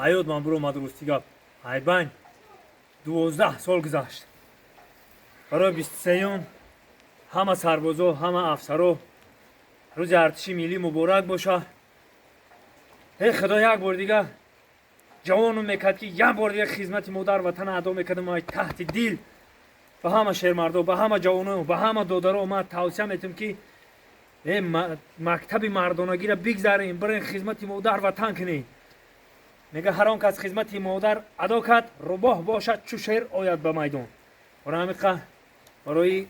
ҳаёт ман биромад рости гап айбайн 12 сол гузашт. барои 23 ҳама сарбозо, ҳама афсаро рӯзи артиши миллӣ муборак боша. худо як бор дигар ҷавоном мекард ки як бор дигар хизмати модар ватана адо мекардам. ай таҳти дил ба ҳама шермардо, ба ҳама ҷавоно, ба ҳама додаро ман тавсия метам ки мактаби мардонагиро бигзарем, бирем хизмати модар ватан кунем. мега ҳар он кас хизмати модар адо кард рубоҳ бошад чу шер ояд ба майдон. барои ҳамин барои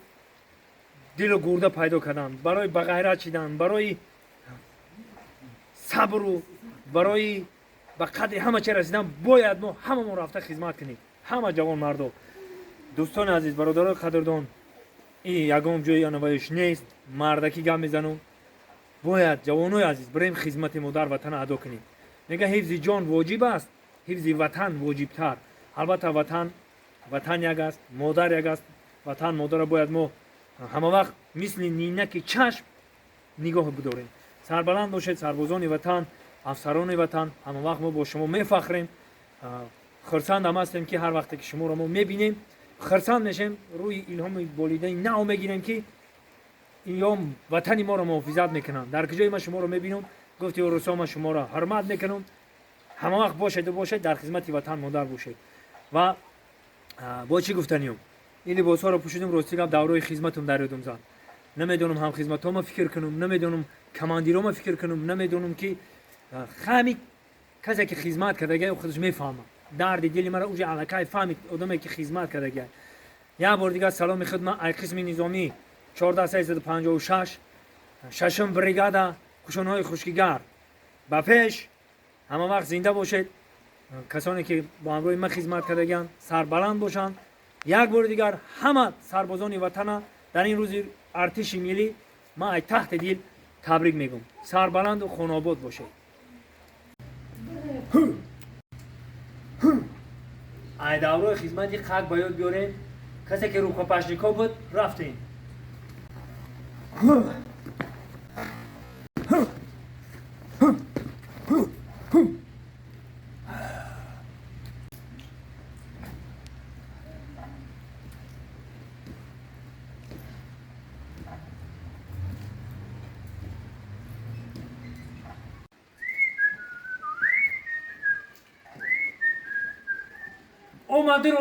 дилу гурда пайдо кардан, барои ба ғайрат шидан, барои сабру, барои ба қадри ҳама чӣ расидан бояд мо ҳамамон рафта хизмат кунем. ҳама ҷавон мардо, дӯстони азиз, бародарои қадрдон, ин ягон ҷои анаваиш нест. мардаки гап мезанам. бояд ҷавонои азиз бирем хизмати модар ватана адо кунем. мега ҳифзи ҷон воҷиб аст, ҳифзи ватан воҷибтар. албатта ватан як аст, модар як аст. ватан модара бояд мо ҳама вақт мисли нинаки чашм нигоҳ бидорем. сарбаланд бошед сарбозони ватан, афсарони ватан, ҳама вақт мо бо шумо мефахрем. хурсандам ҳастем ки ҳар вақте ки шуморо мо мебинем хурсанд мешем, рӯи илҳоми волидайни нав мегирем ки ё ватани моро муҳофизат мекунанд. дар куҷое ман шуморо мебинам, гуфти рӯсо ман шуморо ҳурмат мекунам. ҳама вақт бошеду бошед дар хизмати ватан модар бошед. ва бо чӣ гуфтаниём ин либосҳоро пӯшидам, рости гап давраи хизматам дар ёдам зад. намедонам ҳамхизматҳома фикр кунам, намедонам командирома фикр кунам, намедонам ки ҳами касе ки хизмат кардагия худаш мефаҳмад дарди дили мара уҷа аллакай фаҳмид одаме ки хизмат кардагия. як бор дигар саломи хидмат ай қисми низомӣ 14356 шашум бригада кушонҳои хушкигар ба пеш. ҳама вақт зинда бошед. касоне ки бо ҳамроҳи ман хизмат кардагиянд сарбаланд бошанд. як бори дигар ҳама сарбозони ватана дар ин рӯзи артиши миллӣ ман ай таҳти дил табрик мегӯм. сарбаланду хонобод бошед. ай давраи хизмати қак ба ёд биёрем. касе ки рукопашнико буд рафтем.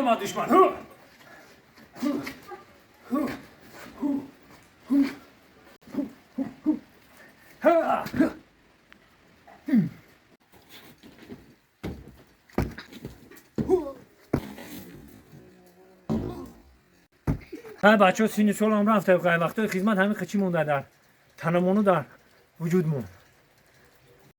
اومد دشمن. های بچه ها سینی سال هم رفته. وقتی خدمت همین خچی مونده در تنمونو در وجود مون.